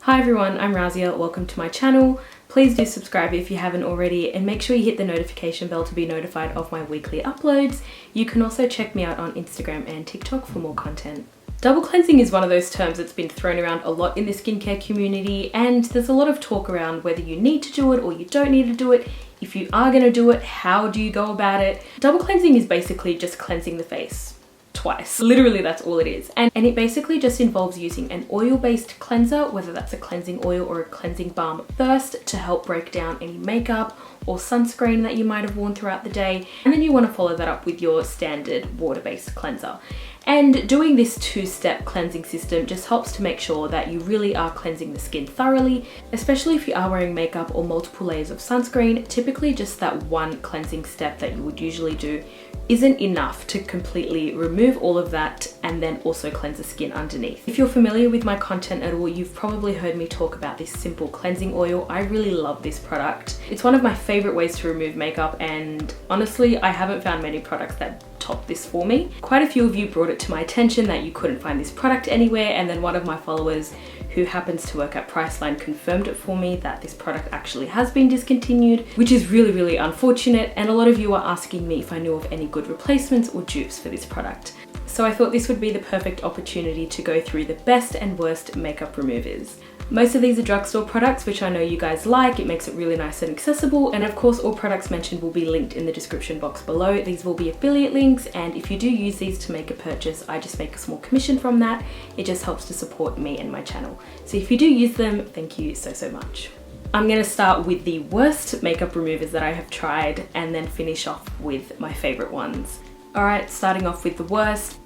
Hi everyone, I'm Razia, welcome to my channel. Please do subscribe if you haven't already and make sure you hit the notification bell to be notified of my weekly uploads. You can also check me out on Instagram and TikTok for more content. Double cleansing is one of those terms that's been thrown around a lot in the skincare community, and there's a lot of talk around whether you need to do it or you don't need to do it. If you are going to do it, how do you go about it? Double cleansing is basically just cleansing the face twice. Literally, that's all it is. And it basically just involves using an oil-based cleanser, whether that's a cleansing oil or a cleansing balm first, to help break down any makeup or sunscreen that you might have worn throughout the day. And then you want to follow that up with your standard water-based cleanser. And doing this two-step cleansing system just helps to make sure that you really are cleansing the skin thoroughly, especially if you are wearing makeup or multiple layers of sunscreen. Typically just that one cleansing step that you would usually do isn't enough to completely remove all of that and then also cleanse the skin underneath. If you're familiar with my content at all, you've probably heard me talk about this simple cleansing oil. I really love this product. It's one of my favorite ways to remove makeup, and honestly, I haven't found many products that top this for me. Quite a few of you brought it to my attention that you couldn't find this product anywhere, and then one of my followers who happens to work at Priceline confirmed it for me that this product actually has been discontinued, which is really unfortunate, and a lot of you are asking me if I knew of any good replacements or dupes for this product. So I thought this would be the perfect opportunity to go through the best and worst makeup removers. Most of these are drugstore products, which I know you guys like. It makes it really nice and accessible. And of course, all products mentioned will be linked in the description box below. These will be affiliate links, and if you do use these to make a purchase, I just make a small commission from that. It just helps to support me and my channel. So if you do use them, thank you so much. I'm gonna start with the worst makeup removers that I have tried and then finish off with my favorite ones. All right, starting off with the worst,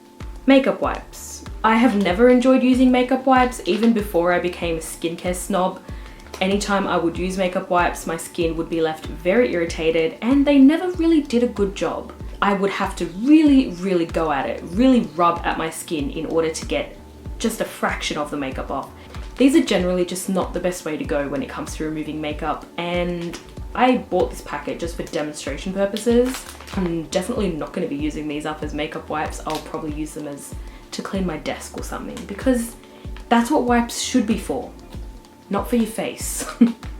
makeup wipes. I have never enjoyed using makeup wipes, even before I became a skincare snob. Anytime I would use makeup wipes, my skin would be left very irritated, and they never really did a good job. I would have to really go at it, really rub at my skin in order to get just a fraction of the makeup off. These are generally just not the best way to go when it comes to removing makeup, and I bought this packet just for demonstration purposes. I'm definitely not going to be using these up as makeup wipes. I'll probably use them as to clean my desk or something, because that's what wipes should be for, not for your face.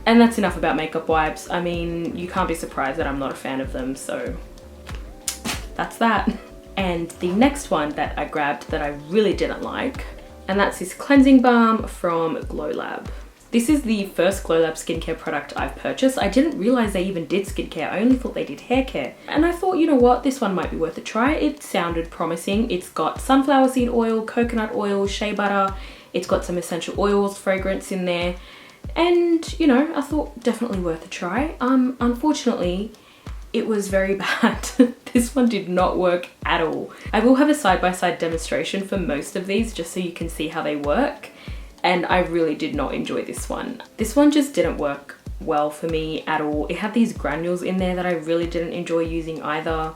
And that's enough about makeup wipes. I mean, you can't be surprised that I'm not a fan of them, so that's that. And the next one that I grabbed that I really didn't like, and that's this cleansing balm from Glow Lab. This is the first Glow Lab skincare product I've purchased. I didn't realize they even did skincare. I only thought they did hair care. And I thought, you know what, this one might be worth a try. It sounded promising. It's got sunflower seed oil, coconut oil, shea butter. It's got some essential oils, fragrance in there. And, you know, I thought definitely worth a try. Unfortunately, it was very bad. This one did not work at all. I will have a side-by-side demonstration for most of these just so you can see how they work. And I really did not enjoy this one. This one just didn't work well for me at all. It had these granules in there that I really didn't enjoy using either.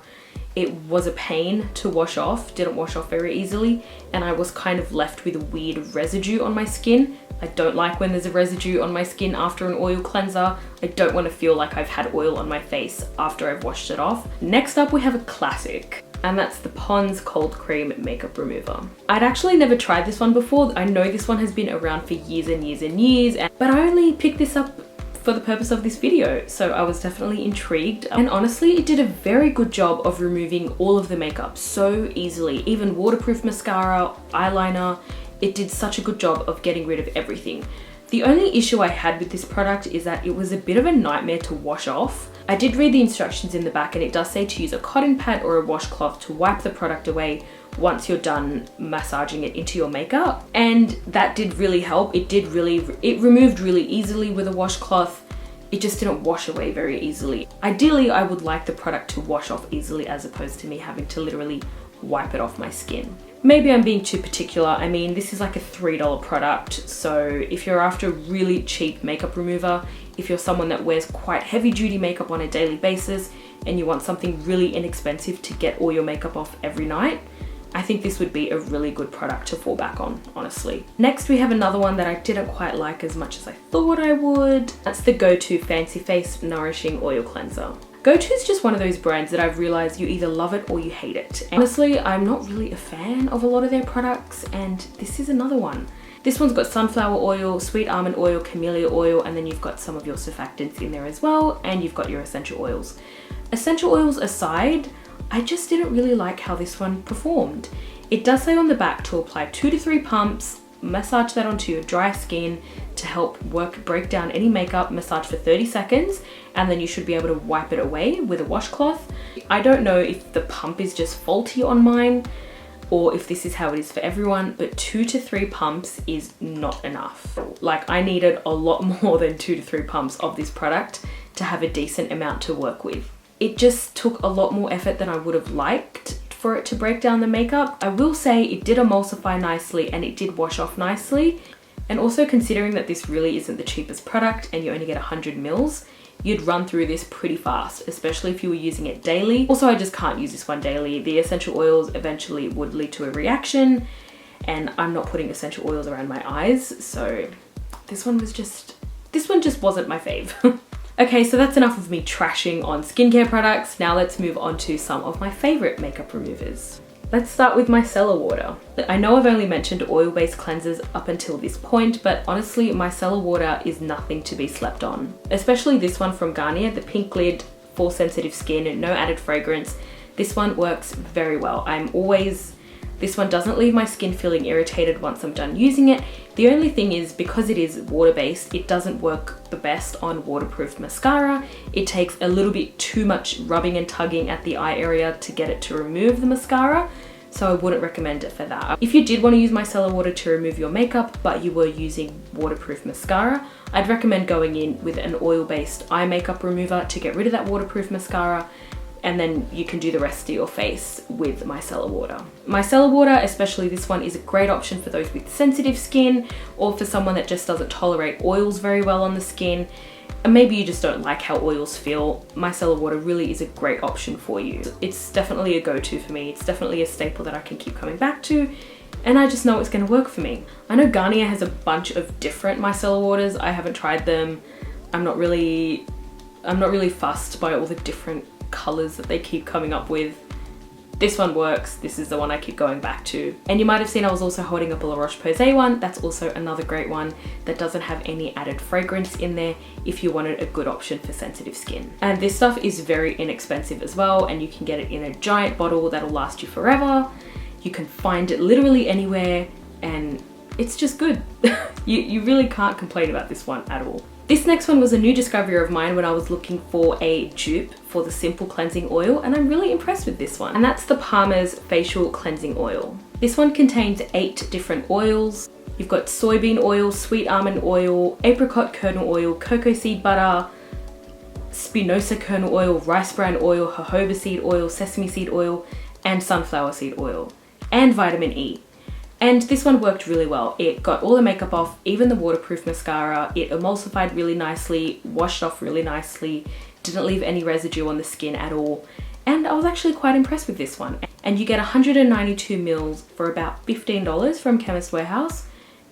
It was a pain to wash off, didn't wash off very easily, and I was kind of left with a weird residue on my skin. I don't like when there's a residue on my skin after an oil cleanser. I don't want to feel like I've had oil on my face after I've washed it off. Next up, we have a classic, and that's the Pond's Cold Cream Makeup Remover. I'd actually never tried this one before. I know this one has been around for years and years, but I only picked this up for the purpose of this video, so I was definitely intrigued. And honestly, it did a very good job of removing all of the makeup so easily, even waterproof mascara, eyeliner. It did such a good job of getting rid of everything. The only issue I had with this product is that it was a bit of a nightmare to wash off. I did read the instructions in the back, and it does say to use a cotton pad or a washcloth to wipe the product away once you're done massaging it into your makeup. And that did really help. It removed really easily with a washcloth. It just didn't wash away very easily. Ideally, I would like the product to wash off easily as opposed to me having to literally wipe it off my skin. Maybe I'm being too particular. I mean, this is like a $3 product, so if you're after a really cheap makeup remover, if you're someone that wears quite heavy duty makeup on a daily basis and you want something really inexpensive to get all your makeup off every night, I think this would be a really good product to fall back on, honestly. Next, we have another one that I didn't quite like as much as I thought I would. That's the Go-To Fancy Face Nourishing Oil Cleanser. Go-To is just one of those brands that I've realized you either love it or you hate it. And honestly, I'm not really a fan of a lot of their products, and this is another one. This one's got sunflower oil, sweet almond oil, camellia oil, and then you've got some of your surfactants in there as well, and you've got your essential oils. Essential oils aside, I just didn't really like how this one performed. It does say on the back to apply 2 to 3 pumps, massage that onto your dry skin to help break down any makeup, massage for 30 seconds, and then you should be able to wipe it away with a washcloth. I don't know if the pump is just faulty on mine or if this is how it is for everyone, but 2 to 3 pumps is not enough. Like, I needed a lot more than 2 to 3 pumps of this product to have a decent amount to work with. It just took a lot more effort than I would have liked for it to break down the makeup. I will say it did emulsify nicely and it did wash off nicely. And also, considering that this really isn't the cheapest product and you only get 100 mils, you'd run through this pretty fast, especially if you were using it daily. Also, I just can't use this one daily. The essential oils eventually would lead to a reaction, and I'm not putting essential oils around my eyes, so this one just wasn't my fave. Okay, so that's enough of me trashing on skincare products. Now let's move on to some of my favorite makeup removers. Let's start with micellar water. I know I've only mentioned oil-based cleansers up until this point, but honestly, micellar water is nothing to be slept on. Especially this one from Garnier, the pink lid for sensitive skin, no added fragrance. This one works very well. This one doesn't leave my skin feeling irritated once I'm done using it. The only thing is, because it is water-based, it doesn't work the best on waterproof mascara. It takes a little bit too much rubbing and tugging at the eye area to get it to remove the mascara, so I wouldn't recommend it for that. If you did want to use micellar water to remove your makeup, but you were using waterproof mascara, I'd recommend going in with an oil-based eye makeup remover to get rid of that waterproof mascara, and then you can do the rest of your face with micellar water. Micellar water, especially this one, is a great option for those with sensitive skin or for someone that just doesn't tolerate oils very well on the skin. And maybe you just don't like how oils feel. Micellar water really is a great option for you. It's definitely a go-to for me. It's definitely a staple that I can keep coming back to, and I just know it's gonna work for me. I know Garnier has a bunch of different micellar waters. I haven't tried them. I'm not really fussed by all the different colors that they keep coming up with. This one works. This is the one I keep going back to. And you might have seen I was also holding up a La Roche-Posay one. That's also another great one that doesn't have any added fragrance in there if you wanted a good option for sensitive skin. And this stuff is very inexpensive as well, and you can get it in a giant bottle that'll last you forever. You can find it literally anywhere, and it's just good. You really can't complain about this one at all. This next one was a new discovery of mine when I was looking for a dupe for the Simple Cleansing Oil, and I'm really impressed with this one. And that's the Palmer's Facial Cleansing Oil. This one contains 8 different oils. You've got soybean oil, sweet almond oil, apricot kernel oil, cocoa seed butter, spinosa kernel oil, rice bran oil, jojoba seed oil, sesame seed oil, and sunflower seed oil, and vitamin E. And this one worked really well. It got all the makeup off, even the waterproof mascara. It emulsified really nicely, washed off really nicely, didn't leave any residue on the skin at all. And I was actually quite impressed with this one. And you get 192 mils for about $15 from Chemist Warehouse.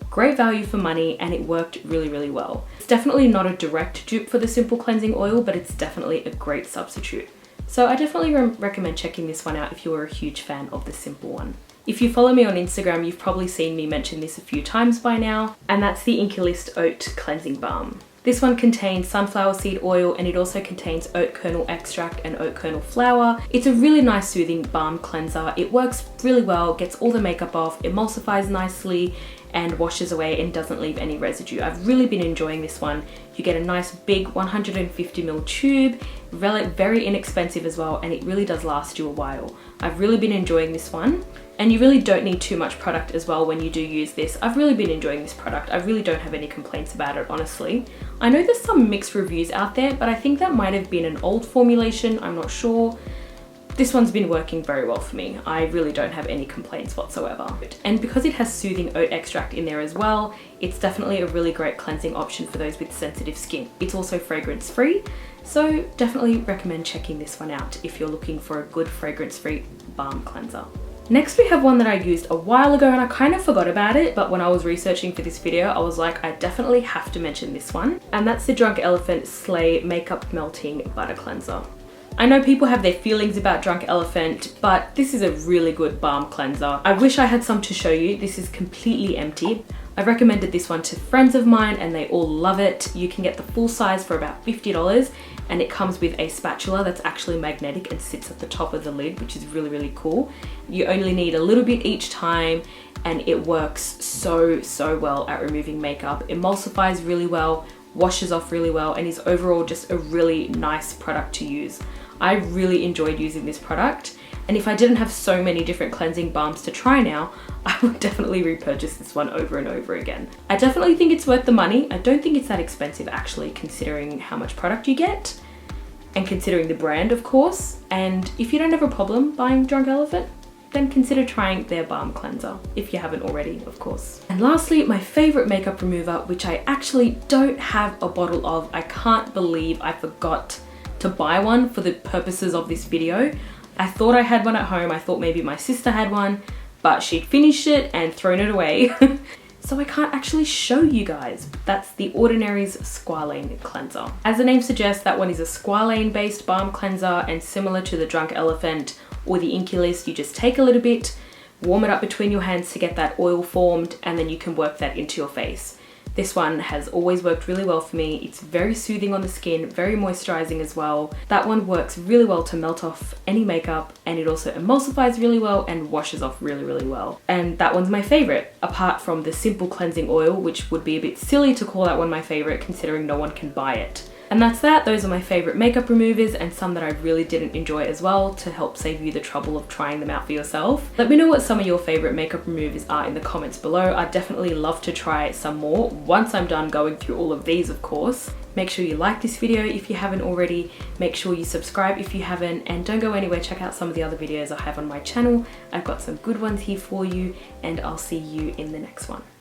Great value for money, and it worked really, really well. It's definitely not a direct dupe for the Simple Cleansing Oil, but it's definitely a great substitute. So I definitely recommend checking this one out if you are a huge fan of the Simple one. If you follow me on Instagram, you've probably seen me mention this a few times by now, and that's the ENQUIRIES Oat Cleansing Balm. This one contains sunflower seed oil, and it also contains oat kernel extract and oat kernel flour. It's a really nice soothing balm cleanser. It works really well, gets all the makeup off, emulsifies nicely, and washes away and doesn't leave any residue. I've really been enjoying this one. You get a nice big 150ml tube, very inexpensive as well, and it really does last you a while. I've really been enjoying this one, and you really don't need too much product as well when you do use this. I've really been enjoying this product. I really don't have any complaints about it, honestly. I know there's some mixed reviews out there, but I think that might have been an old formulation, I'm not sure. This one's been working very well for me. I really don't have any complaints whatsoever. And because it has soothing oat extract in there as well, it's definitely a really great cleansing option for those with sensitive skin. It's also fragrance free, so definitely recommend checking this one out if you're looking for a good fragrance free balm cleanser. Next we have one that I used a while ago and I kind of forgot about it, but when I was researching for this video, I was like, I definitely have to mention this one. And that's the Drunk Elephant Slay Makeup Melting Butter Cleanser. I know people have their feelings about Drunk Elephant, but this is a really good balm cleanser. I wish I had some to show you. This is completely empty. I've recommended this one to friends of mine and they all love it. You can get the full size for about $50 and it comes with a spatula that's actually magnetic and sits at the top of the lid, which is really, really cool. You only need a little bit each time and it works so well at removing makeup. Emulsifies really well, washes off really well, and is overall just a really nice product to use. I really enjoyed using this product, and if I didn't have so many different cleansing balms to try now, I would definitely repurchase this one over and over again. I definitely think it's worth the money. I don't think it's that expensive actually, considering how much product you get and considering the brand, of course. And if you don't have a problem buying Drunk Elephant, then consider trying their balm cleanser if you haven't already, of course. And lastly, my favorite makeup remover, which I actually don't have a bottle of. I can't believe I forgot to buy one for the purposes of this video. I thought I had one at home. I thought maybe my sister had one, but she'd finished it and thrown it away. So I can't actually show you guys. That's the Ordinary's Squalane Cleanser. As the name suggests, that one is a squalane based balm cleanser, and similar to the Drunk Elephant or the ENQUIRIES, you just take a little bit, warm it up between your hands to get that oil formed, and then you can work that into your face. This one has always worked really well for me. It's very soothing on the skin, very moisturizing as well. That one works really well to melt off any makeup, and it also emulsifies really well and washes off really well. And that one's my favorite, apart from the simple cleansing oil, which would be a bit silly to call that one my favorite considering no one can buy it. And that's that. Those are my favorite makeup removers and some that I really didn't enjoy as well, to help save you the trouble of trying them out for yourself. Let me know what some of your favorite makeup removers are in the comments below. I'd definitely love to try some more once I'm done going through all of these, of course. Make sure you like this video if you haven't already. Make sure you subscribe if you haven't, and don't go anywhere. Check out some of the other videos I have on my channel. I've got some good ones here for you, and I'll see you in the next one.